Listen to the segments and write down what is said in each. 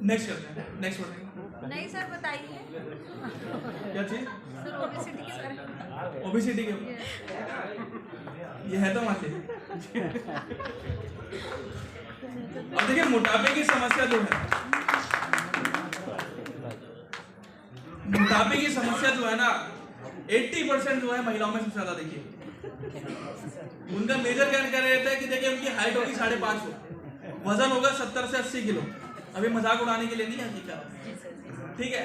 Next करते हैं, next बताएंगे। नहीं सर बताइए। क्या चीज? सर ओबेसिटी के बारे में। ओबेसिटी के ये है तो मानते। अब देखिए मोटापे की समस्या जो है, मोटापे की समस्या जो है ना 80% जो है महिलाओं में सबसे ज्यादा। देखिए उनका मेजर क्या रहता है कि देखिए उनकी हाइट होगी 5.5 फुट, वजन होगा 70 से 80 किलो। अभी मजाक उड़ाने के लिए नहीं है क्या, ठीक है।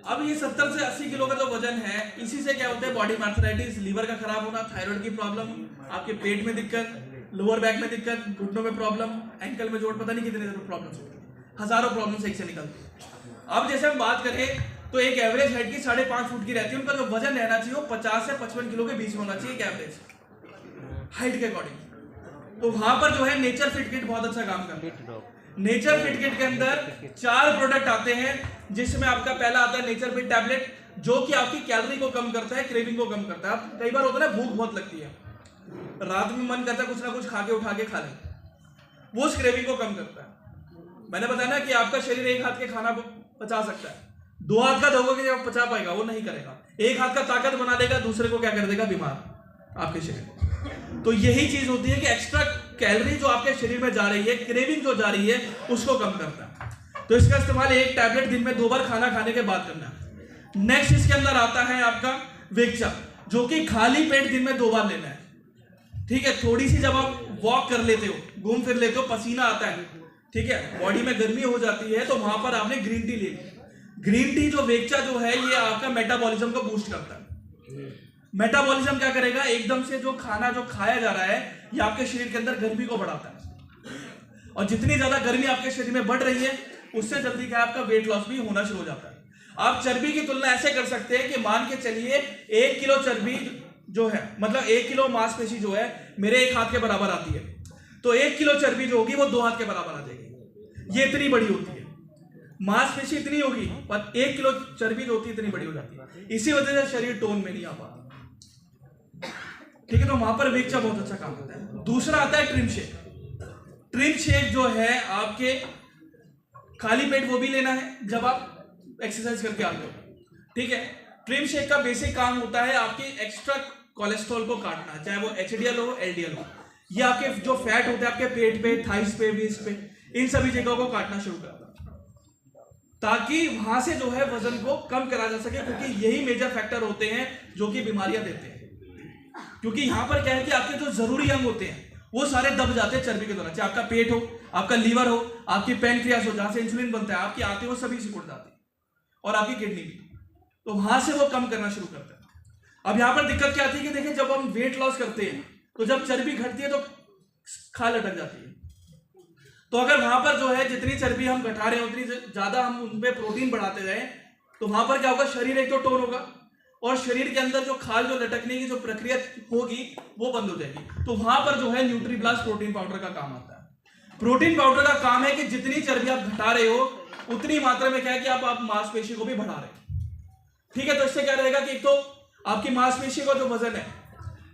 अब ये 70 से 80 किलो का जो वजन है, इसी से क्या होता है बॉडी में आर्थराइटिस, लीवर का खराब होना, थायराइड की प्रॉब्लम, आपके पेट में दिक्कत, लोअर बैक में दिक्कत, घुटनों में प्रॉब्लम, एंकल में चोट, पता नहीं कितने प्रॉब्लम्स होती है, हजारों प्रॉब्लम्स एक से निकलती है। अब जैसे हम बात करें तो एक एवरेज हाइट की 5.5 फुट की रहती है, उनका जो वजन रहना चाहिए वो 50 से 55 किलो के बीच में होना चाहिए एक एवरेज हाइट के अकॉर्डिंग। तो वहां पर जो है नेचर फिट किट बहुत अच्छा काम करता है। नेचर फिट किट के अंदर 4 प्रोडक्ट आते हैं, जिसमें आपका पहला आता है नेचर फिट टैबलेट, जो कि आपकी कैलोरी को कम करता है, क्रेविंग को कम करता है। अब कई बार होता है ना भूख बहुत लगती है, रात में मन करता है कुछ ना कुछ खा के उठा के खा लें, वो उस क्रेविंग को कम करता है। मैंने बताया ना कि आपका शरीर एक हाथ के खाना पचा सकता है, 2 हाथ का दोगे जब पचा पाएगा, वो नहीं करेगा। एक हाथ का ताकत बना देगा, दूसरे को क्या कर देगा, बीमार आपके शरीर। तो यही चीज होती है कि एक्स्ट्रा कैलोरी जो आपके शरीर में जा रही है, क्रेविंग जो जा रही है, उसको कम करता है। तो इसका इस्तेमाल एक टैबलेट दिन में 2 बार खाना खाने के बाद करना है। नेक्स्ट इसके अंदर आता है आपका वेक्चा, जो कि खाली पेट दिन में 2 बार लेना है, ठीक है। थोड़ी सी जब आप वॉक कर लेते हो, घूम फिर लेते हो, पसीना आता है, ठीक है, बॉडी में गर्मी हो जाती है, तो वहां पर आपने ग्रीन टी ले ली। ग्रीन टी जो वेक्चा जो है, ये आपका मेटाबॉलिज्म को बूस्ट करता है। मेटाबॉलिज्म क्या करेगा, एकदम से जो खाना जो खाया जा रहा है, ये आपके शरीर के अंदर गर्मी को बढ़ाता है, और जितनी ज्यादा गर्मी आपके शरीर में बढ़ रही है, उससे जल्दी क्या आपका वेट लॉस भी होना शुरू हो जाता है। आप चर्बी की तुलना ऐसे कर सकते हैं कि मान के चलिए 1 किलो चर्बी जो है, मतलब 1 किलो मांसपेशी जो है मेरे एक हाथ के बराबर आती है, तो 1 किलो चर्बी जो होगी वो 2 हाथ के बराबर आ जाएगी। ये इतनी बड़ी होती है, मांसपेशी इतनी होगी, पर 1 किलो चर्बी जो होती है इतनी बड़ी हो जाती है। इसी वजह से शरीर टोन में नहीं आ पाता, ठीक है। तो वहां पर वेक्चा बहुत अच्छा काम करता है। दूसरा आता है ट्रिम शेक। ट्रिम शेक जो है आपके खाली पेट वो भी लेना है जब आप एक्सरसाइज करके आते हो, ठीक है। ट्रिम शेक का बेसिक काम होता है आपकी एक्स्ट्रा कोलेस्ट्रॉल को काटना, चाहे वो एचडीएल हो, एलडीएल हो। ये आपके जो फैट होते हैं आपके पेट पे, थाइस पे, वेस्ट पे, इन सभी जगहों को काटना शुरू करता है, ताकि वहां से जो है वजन को कम करा जा सके, क्योंकि यही मेजर फैक्टर होते हैं जो कि बीमारियां देते हैं। क्योंकि यहां पर क्या है कि आपके जो जरूरी अंग होते हैं वो सारे दब जाते हैं चर्बी के दौरान, चाहे आपका पेट हो, आपका लीवर हो, आपकी पैनक्रियास हो, जहां से इंसुलिन बनता है, आपकी आंतें, वो सभी सिकुड़ जाती है, और आपकी किडनी भी। तो वहां से वो कम करना शुरू करता है। अब यहां पर दिक्कत क्या आती है कि देखिए जब हम वेट लॉस करते हैं, तो जब चर्बी घटती है तो खाल अटक जाती है। तो अगर वहां पर जो है जितनी चर्बी हम घटा रहे हैं, उतनी ज्यादा हम उनपे प्रोटीन बढ़ाते जाए, तो वहां पर क्या होगा, शरीर एक तो टोन होगा, और शरीर के अंदर जो खाल जो लटकने की जो प्रक्रिया होगी वो बंद हो जाएगी। तो वहां पर जो है न्यूट्रीब्लास्ट प्रोटीन पाउडर का काम आता है। प्रोटीन पाउडर का काम है कि जितनी चर्बी आप घटा रहे हो, उतनी मात्रा में क्या है कि आप मांसपेशी को भी बढ़ा रहे हो, ठीक है। तो इससे क्या रहेगा कि एक तो आपकी मांसपेशी का जो वजन है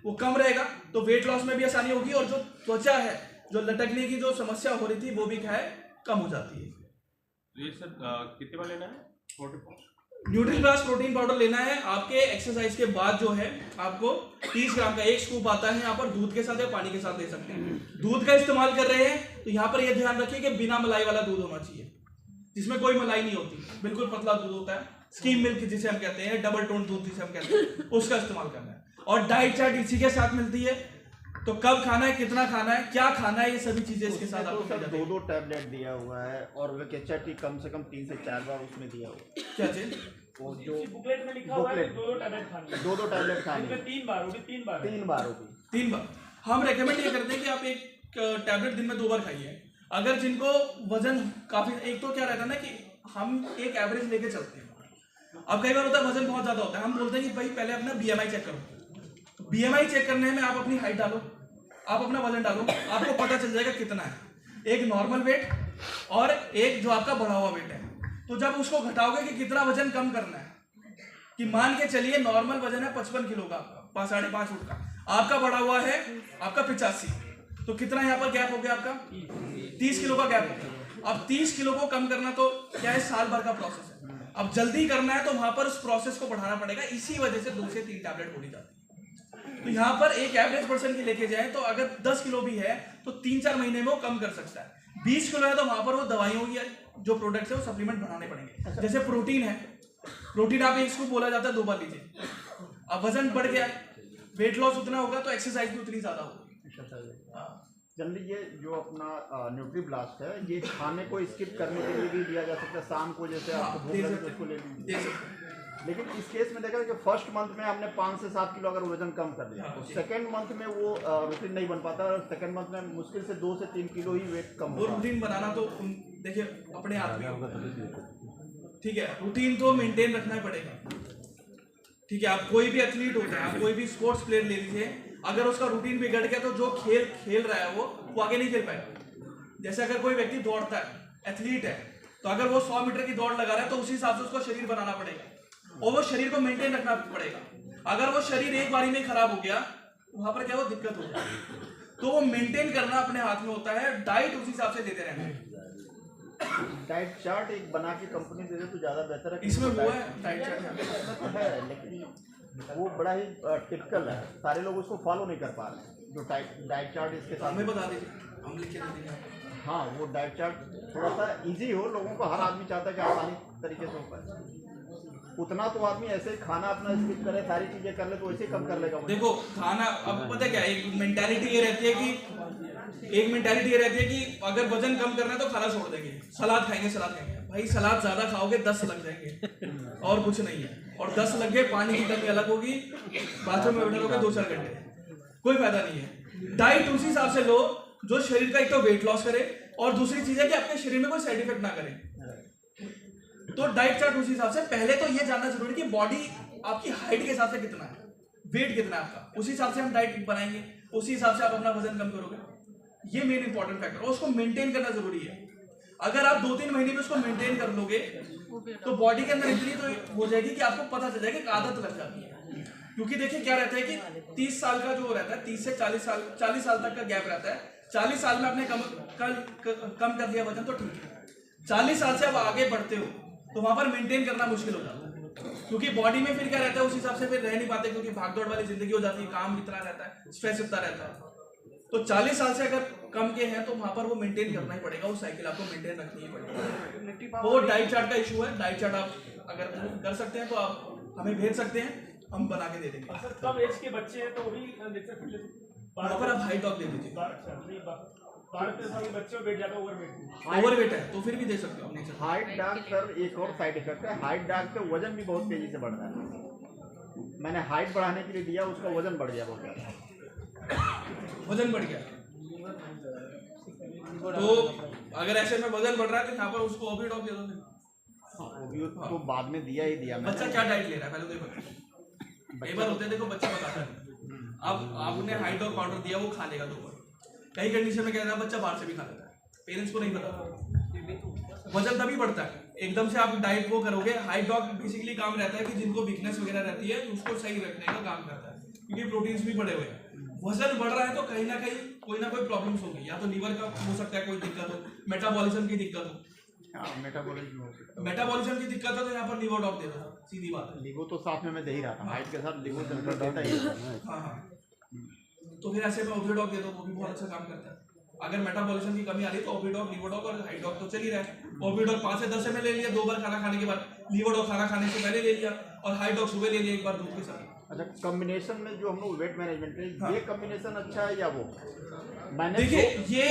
वो कम रहेगा, तो वेट लॉस में भी आसानी होगी, और जो त्वचा है, जो लटकने की जो समस्या हो रही थी, वो भी क्या है कम हो जाती है। ये सर कितने बार लेना है? न्यूट्रीब्लास्ट प्रोटीन पाउडर लेना है आपके एक्सरसाइज के बाद, जो है आपको 30 ग्राम का 1 स्कूप आता है। यहाँ पर दूध के साथ या पानी के साथ ले सकते हैं। दूध का इस्तेमाल कर रहे हैं तो यहाँ पर यह ध्यान रखिए कि बिना मलाई वाला दूध होना चाहिए, जिसमें कोई मलाई नहीं होती, बिल्कुल पतला दूध होता है, स्कीम मिल्क जिसे हम कहते हैं, डबल टोन दूध जिसे हम कहते हैं, उसका इस्तेमाल करना है। और डाइट चार्ट इसी के साथ मिलती है, तो कब खाना है, कितना खाना है, क्या खाना है, ये सभी चीजें इसके साथ आपको मिल जाती है। 2 टैबलेट दिया हुआ है, और वेक्चा टी कम से कम 3 से 4 बार उसमें दिया हुआ है। क्या चीज? वो जो बुकलेट में लिखा हुआ है 2 टैबलेट खानी है, 2 टैबलेट खानी है, 3 बार होगी, 3 बार 3 बार होगी। 3 बार। हम रेकमेंड ये करते हैं कि आप एक टैबलेट दिन में 2 बार खाइए। अगर जिनको वजन काफी, एक तो क्या रहता है ना कि हम एक एवरेज लेके चलते हैं। अब कई बार होता है वजन बहुत ज्यादा होता है, हम बोलते हैं कि भाई पहले अपना बीएमआई चेक करो। बीएमआई चेक करने में आप अपनी हाइट डालो, आप अपना वजन डालो, आपको पता चल जाएगा कितना है, एक नॉर्मल वेट और एक जो आपका बढ़ा हुआ वेट है। तो जब उसको घटाओगे कि कितना वजन कम करना है, कि मान के चलिए नॉर्मल वजन है 55 किलो का, आपका 5.5 फुट का, आपका बढ़ा हुआ है आपका 85, तो कितना यहाँ पर गैप हो गया आपका? 30 किलो का गैप हो गया। अब 30 किलो को कम करना तो क्या है, साल भर का प्रोसेस है। अब जल्दी करना है तो वहां पर उस प्रोसेस को बढ़ाना पड़ेगा, इसी वजह से 2 से 3 टैबलेट होनी जाती है। तो यहाँ पर एक एवरेज पर्सन की लेके जाए तो अगर 10 किलो भी है तो 3-4 महीने में वो कम कर सकता है। 20 किलो है तो वहां पर वो दवाइयों की जो प्रोडक्ट्स है वो सप्लीमेंट बनाने पड़ेंगे। जैसे प्रोटीन है, प्रोटीन आप इसको बोला जाता है 2 बार लीजिए। अब वजन बढ़ गया, वेट लॉस उतना होगा तो एक्सरसाइज भी उतनी ज्यादा होगी। जनरली ये जो अपना न्यूट्री ब्लास्ट है, ये खाने को स्किप करने के लिए भी दिया जा सकता है। शाम को जैसे आपको भूख लगे तो उसको ले लीजिए। लेकिन इस केस में देखा कि फर्स्ट मंथ में हमने 5 से 7 किलो अगर वजन कम कर लिया तो सेकंड मंथ में वो रूटीन नहीं बन पाता, और सेकंड मंथ में मुश्किल से 2 से 3 किलो ही वेट कम वो रूटीन बनाना तो देखिए अपने हाथ में होगा, ठीक है। रूटीन तो मेंटेन रखना ही पड़ेगा, ठीक है। आप कोई भी एथलीट होता है, आप कोई भी स्पोर्ट्स प्लेयर ले लीजिए, अगर उसका रूटीन बिगड़ गया तो जो खेल रहा है वो आगे नहीं खेल पाएगा। जैसे अगर कोई व्यक्ति दौड़ता है, एथलीट है, तो अगर वो 100 मीटर की दौड़ लगा रहा है तो उसी हिसाब से उसको शरीर बनाना पड़ेगा और वो शरीर को मेंटेन रखना पड़ेगा। अगर वो शरीर एक बारी में खराब हो गया वहां पर क्या वो दिक्कत हो जाएगी। तो वो मेंटेन करना अपने हाथ में होता है, डाइट उसी हिसाब से देते रहना है। डाइट चार्ट एक बना के कंपनी दे दे तो ज्यादा बेहतर है। इसमें वो है डाइट चार्ट है, लेकिन वो बड़ा ही टिपिकल है, सारे लोग उसको फॉलो नहीं कर पा रहे हैं। जो डाइट चार्ट इसके साथ हमें बता दीजिए, हम लिख के दे देंगे। हाँ, वो डाइट चार्ट थोड़ा सा इजी हो, लोगों को हर आदमी चाहता है कि आसानी तरीके से हो पाए। उतना तो आदमी ऐसे ही खाना अपना स्किप करे, सारी चीजें कर ले तो वैसे ही कम कर लेगा। देखो खाना, अब पता क्या है, एक मेंटालिटी ये रहती है कि अगर वजन कम करना है तो खाना छोड़ देंगे, सलाद खाएंगे। भाई सलाद ज्यादा खाओगे 10 लग जाएंगे और कुछ नहीं है। और 10 लग गए, पानी की कमी अलग होगी, बाथरूम में बैठे रहोगे 2-4 घंटे, कोई फायदा नहीं है। डाइट उसी हिसाब से लो जो शरीर का एक तो वेट लॉस करे और दूसरी चीज है कि अपने शरीर में कोई साइड इफेक्ट ना करे। तो डाइट चार्ट उसी हिसाब से, पहले तो ये जानना जरूरी कि बॉडी आपकी हाइट के हिसाब से कितना है, वेट कितना है आपका, उसी हिसाब से हम डाइट बनाएंगे, उसी हिसाब से आप अपना वजन कम करोगे। ये मेन इंपॉर्टेंट फैक्टर है, उसको मेंटेन करना जरूरी है। अगर आप 2-3 महीने में उसको मेंटेन कर लोगे तो बॉडी के अंदर इतनी तो हो जाएगी कि आपको पता चल जाएगा कि आदत लग जाती है। क्योंकि देखिए क्या रहता है कि 30 साल का जो रहता है, 30 से 40 साल तक का गैप रहता है। 40 साल में आपने कम कर दिया वजन तो ठीक है, 40 साल से आप आगे बढ़ते हो तो वहां पर मेंटेन करना मुश्किल हो जाता है। क्योंकि बॉडी में फिर क्या रहता है, उस हिसाब से फिर रह नहीं पाते, क्योंकि भागदौड़ वाली जिंदगी हो जाती है, काम इतना रहता है, स्ट्रेस इतना रहता है। तो 40 साल से अगर कम के हैं तो वहां पर वो मेंटेन करना ही पड़ेगा, वो साइकिल आपको मेंटेन रखनी ही पड़ेगी। वो डाइट चार्ट का इशू है। डाइट चार्ट आप अगर कर सकते हैं तो आप हमें भेज सकते हैं, हम बना के दे देंगे। सर कम एज के बच्चे हैं तो भी वहां पर आप हाइट डॉग दे दीजिए। 12 साल के बच्चे वेट ज्यादा ओवरवेट है तो फिर भी दे सकते हो। हाइट डार्क सर एक और साइड इफेक्ट है, हाइट डार्क से वजन भी बहुत तेजी से बढ़ता है। मैंने हाइट बढ़ाने के लिए दिया, उसका वजन बढ़ गया बहुत ज्यादा। वजन बढ़ गया तो अगर ऐसे में वजन बढ़ रहा है तो यहाँ पर उसको ओबीडॉग दे दो। तो बाद में दिया ही दिया। बच्चा क्या डाइट ले रहा है पहले तो बताओ। कई बार होते हैं, देखो बच्चा बताता है, अब आपने हाई डॉग पाउडर दिया, वो खा लेगा 2 बार। कई कंडीशन में क्या रहता है, बच्चा बाहर से भी खा लेता है, पेरेंट्स को नहीं पता। वजन तभी बढ़ता है एकदम से आप डाइट वो करोगे। हाई डॉग बेसिकली काम रहता है कि जिनको वीकनेस वगैरह रहती है उसको सही रखने का काम करता है, क्योंकि प्रोटीन्स भी बढ़े हुए हैं। वजन बढ़ रहा है तो कहीं ना कहीं कोई ना कोई प्रॉब्लम्स होगी, या तो लीवर का हो सकता है कोई दिक्कत हो, मेटाबॉलिज्म की दिक्कत हो। मेटाबॉलिज्म की दिक्कत है तो यहाँ पर लीवर डॉग दे दो, सीधी बात है। लीवो तो साथ में मैं दे ही रहा था, हाइट के साथ लीवो चलकर देता ही। हाँ, तो फिर ऐसे में ओबीडॉग दे दो, वो भी बहुत अच्छा काम करता है। अगर मेटाबॉलिज्म की कमी आ रही है तो ओबीडॉग, लीवोडॉग और हाइडॉग तो चल ही रहा है। ओबीडॉग 5 से 10 ml ले लिया 2 बार खाना खाने के बाद, लीवोडॉग खाना खाने से पहले ले लिया, और हाइडॉग सुबह ले लिया 1 बार दूध के साथ। अच्छा, कॉम्बिनेशन में जो हम लोग वेट मैनेजमेंट है, हाँ। ये कॉम्बिनेशन अच्छा है या वो? मैंने देखिए ये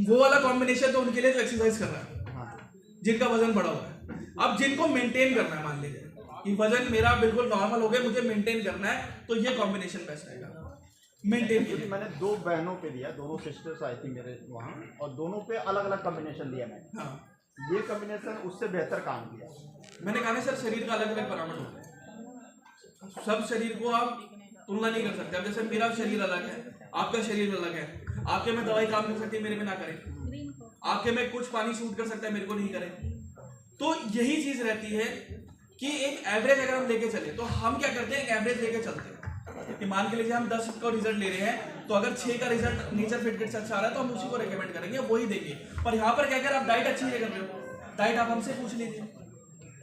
वो वाला कॉम्बिनेशन तो उनके लिए जो एक्सरसाइज कर रहा है, हाँ। जिनका वजन बढ़ा हुआ है। अब जिनको मेंटेन करना है, मान लीजिए कि वजन मेरा बिल्कुल नॉर्मल हो गया, मुझे मेंटेन करना है, तो ये कॉम्बिनेशन बेस्ट रहेगा मेंटेन के लिए। मैंने 2 बहनों पे दिया, दोनों सिस्टर्स आई थी मेरे वहाँ, और दोनों पे अलग अलग कॉम्बिनेशन दिया मैंने। हाँ, ये कॉम्बिनेशन उससे बेहतर काम किया। मैंने कहा ना सर, शरीर का अलग अलग पैरामीटर होता है, सब शरीर को आप तुलना नहीं कर सकते। अब जैसे मेरा शरीर अलग है, आपका शरीर अलग है, आपके में दवाई काम कर सकती है, मेरे में ना करे, आपके में कुछ पानी शूट कर सकता है, मेरे को नहीं करे। तो यही चीज रहती है कि एक एवरेज अगर हम लेके चले तो हम क्या करते हैं, एक एवरेज लेके चलते हैं। कि मान के लीजिए हम 10 का रिजल्ट ले रहे हैं, तो अगर 6 का रिजल्ट नेचर फिटकिट से अच्छा आ रहा है तो हम उसी को रेकमेंड करेंगे, वही देंगे। पर यहाँ पर क्या कर आप डाइट अच्छी कर रहे हो, डाइट आप हमसे पूछ लीजिए,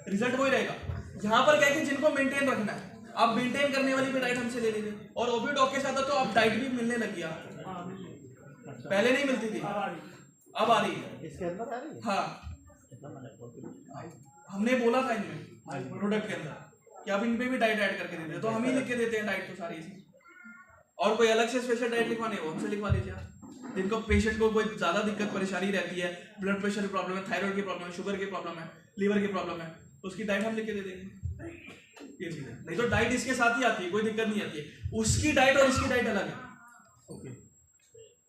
रिजल्ट वही रहेगा। यहाँ पर क्या है कि जिनको मेंटेन रखना है, आप मेंटेन करने वाली भी डाइट हमसे ले लीजिए। और ओबी डॉग के साथ तो अब डाइट भी मिलने लगी है, पहले नहीं मिलती थी, अब आ रही है। इसके अंदर आ रही है? हाँ, हमने बोला था इनमें प्रोडक्ट के अंदर कि आप इन पे भी डाइट ऐड करके देते हैं, तो हम ही लिख के देते हैं डाइट तो सारी इसी। और कोई अलग से स्पेशल डाइट लिखवानी है वो हमसे लिखवा लीजिए आप। जिनको पेशेंट को कोई ज्यादा दिक्कत परेशानी रहती है, ब्लड प्रेशर की प्रॉब्लम है, थायराइड की प्रॉब्लम है, शुगर की प्रॉब्लम है, लीवर की प्रॉब्लम है, तो उसकी डाइट हम लिख के दे देंगे। ये चीज है, नहीं तो डाइट इसके साथ ही आती है, कोई दिक्कत नहीं आती है। उसकी डाइट और इसकी डाइट अलग है,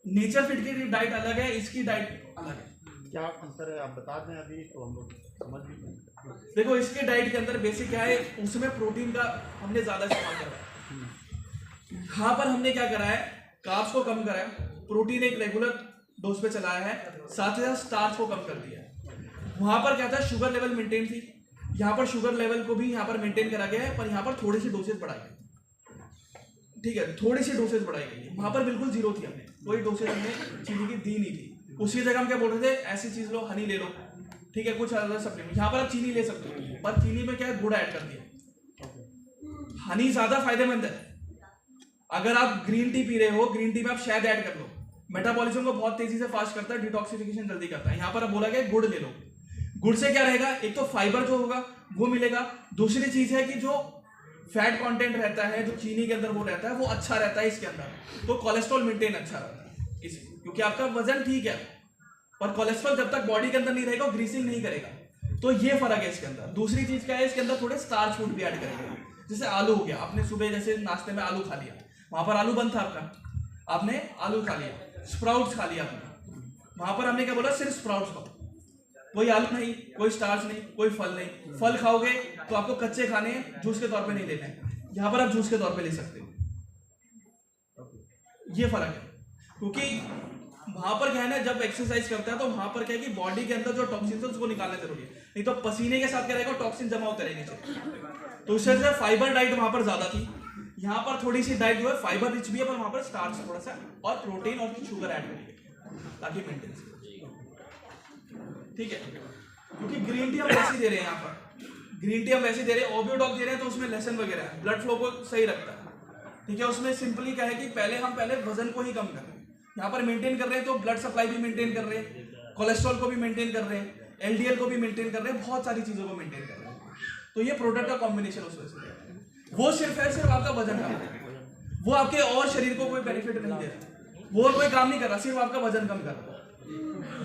नेचर फिट की डाइट अलग है, इसकी डाइट अलग है। क्या अंतर है आप बता दें अभी, तो हम लोग समझ भी नहीं। देखो इसके डाइट के अंदर बेसिक क्या है, उसमें प्रोटीन का हमने ज्यादा इस्तेमाल करा है। यहाँ पर हमने क्या करा है, कार्ब्स को कम करा है, प्रोटीन एक रेगुलर डोज पे चलाया है, साथ ही साथ स्टार्च को कम कर दिया है। वहां पर क्या था, शुगर लेवल मेंटेन थी, यहाँ पर शुगर लेवल को भी यहाँ पर मेंटेन करा गया है, पर यहाँ पर थोड़ी सी डोसेज बढ़ाई गई। ठीक है, थोड़ी सी डोसेज बढ़ाई गई है। वहां पर बिल्कुल जीरो थी, हमने कोई डोसेज हमने चीनी की दी नहीं थी। उसकी जगह हम क्या बोल रहे थे, ऐसी चीज लो, हनी ले लो, ठीक है, कुछ अलग सप्लीमेंट। यहाँ पर आप चीनी ले सकते हो, पर चीनी में क्या है, गुड़ ऐड कर दिया। हनी ज्यादा फायदेमंद है। अगर आप ग्रीन टी पी रहे हो, ग्रीन टी में आप शहद ऐड कर लो, मेटाबॉलिज्म को बहुत तेजी से फास्ट करता है, डिटॉक्सिफिकेशन जल्दी करता है। यहाँ पर अब बोला गया गुड़ ले लो। गुड़ से क्या रहेगा, एक तो फाइबर जो होगा वो मिलेगा, दूसरी चीज है कि जो फैट कंटेंट रहता है, जो चीनी के अंदर वो रहता है, वो अच्छा रहता है इसके अंदर, तो कोलेस्ट्रॉल मेंटेन अच्छा रहता है इसी, क्योंकि आपका वजन ठीक है, पर कोलेस्ट्रॉल जब तक बॉडी के अंदर नहीं रहेगा, ग्रीसिंग नहीं करेगा। तो ये फर्क है इसके अंदर। दूसरी चीज क्या है, इसके अंदर थोड़े स्टार्च फूड भी ऐड करेंगे, जैसे आलू हो गया, आपने सुबह जैसे नाश्ते में आलू खा लिया, वहां पर आलू बंद था आपका, आपने आलू खा लिया, स्प्राउट्स खा लिया आपने, वहां पर हमने क्या बोला, सिर्फ स्प्राउट्स खाओ, कोई आलू नहीं, कोई स्टार्च नहीं, कोई फल नहीं। फल खाओगे तो आपको कच्चे खाने हैं, जूस के तौर पे नहीं लेने हैं, यहाँ पर आप जूस के तौर पे ले सकते हो। ये फर्क है, क्योंकि वहां पर क्या है ना, जब एक्सरसाइज करता है तो वहां पर क्या है कि बॉडी के अंदर जो टॉक्सिन है उसको निकालना जरूरी है, नहीं तो पसीने के साथ क्या रहेगा, टॉक्सिन जमा होते रहेंगे। तो उससे फाइबर डाइट वहां पर ज्यादा थी, यहाँ पर थोड़ी सी डाइट जो है फाइबर रिच भी है, पर वहां पर स्टार्च थोड़ा सा और प्रोटीन और शुगर ऐड करेंगे ताकि मेंटेन। ठीक है, क्योंकि ग्रीन टी हम वैसे दे रहे हैं, यहाँ पर ग्रीन टी हम वैसे दे रहे हैं, ओबियोडॉग दे रहे हैं तो उसमें लहसुन वगैरह है, ब्लड फ्लो को सही रखता है। ठीक है, उसमें सिंपली क्या है कि पहले वजन को ही कम कर रहे हैं, यहाँ पर मेंटेन कर रहे हैं, तो ब्लड सप्लाई भी मेंटेन कर रहे हैं, कोलेस्ट्रॉल को भी मेंटेन कर रहे हैं, एलडीएल को भी मेंटेन कर रहे हैं, बहुत सारी चीजों को मेंटेन कर रहे हैं। तो ये प्रोडक्ट का कॉम्बिनेशन उस वजह से वो सिर्फ आपका वजन कम है, वो आपके और शरीर को कोई बेनिफिट नहीं दे रहा, वो और कोई काम नहीं कर रहा, सिर्फ आपका वजन कम कर रहा है।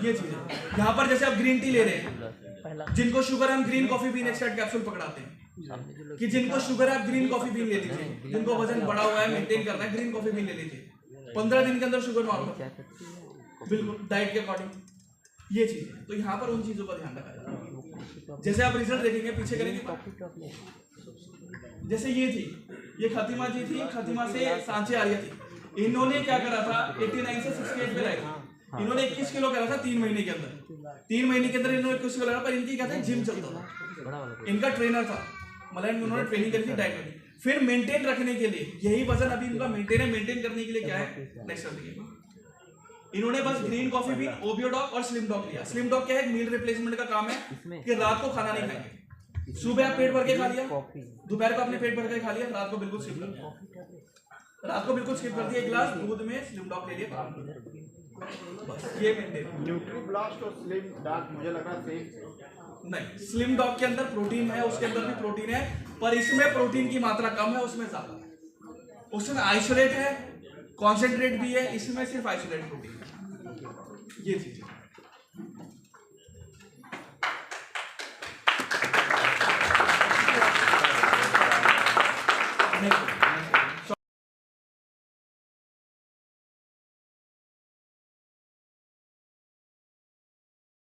ये चीज है। यहाँ पर जैसे आप ग्रीन टी ले रहे हैं, जिनको शुगर है हम green coffee bean extract capsule पकड़ाते हैं, कि जिनको शुगर है आप ग्रीन कॉफी बीन ले लीजिए, जिनको वजन बढ़ा हुआ है, मेंटेन करना है, ग्रीन कॉफी बीन ले लीजिए, 15 दिन के अंदर शुगर नॉर्मल, बिल्कुल डाइट के अकॉर्डिंग। ये चीज है, तो यहाँ पर उन चीजों का ध्यान रखा जाए। जैसे आप रिजल्ट देखेंगे, पीछे करेंगे, जैसे ये थी, ये खतीमा जी थी, खतीमा से सांचे आर्या थी, इन्होंने क्या करा था, 89 से 68 पे रहे थे, इन्होंने 21 किलो करा था 3 महीने के अंदर, 3 महीने के अंदर इन्होंने 21 किलो करा, पर इनकी क्या था, जिम चलता था, इनका ट्रेनर था, मतलब उन्होंने ट्रेनिंग करी थी, डाइट करी, फिर मेंटेन रखने के लिए यही वजन अभी इनका मेंटेन करने के लिए क्या है, नेक्स्ट देखिए, इन्होंने बस ग्रीन कॉफी भी, ओबियोडॉग और स्लिम डॉग लिया। स्लिम डॉग क्या है, मील रिप्लेसमेंट का काम है कि रात को खाना नहीं खाएंगे, सुबह आप पेट भर के खा लिया, दोपहर को आपने पेट भर के खा लिया, रात को बिल्कुल स्किप कर दिया, एक गिलास दूध में स्लिम डॉग ले लिया, बस ये मेंटेन। न्यूट्रीब्लास्ट और स्लिम डॉग मुझे लग रहा सेम नहीं, स्लिम डॉग के अंदर प्रोटीन है, उसके अंदर भी प्रोटीन है, पर इसमें प्रोटीन की मात्रा कम है, उसमें ज्यादा है, उसमें आइसोलेट है, कॉन्सेंट्रेट भी है, इसमें सिर्फ आइसोलेट प्रोटीन है। ये चीज है।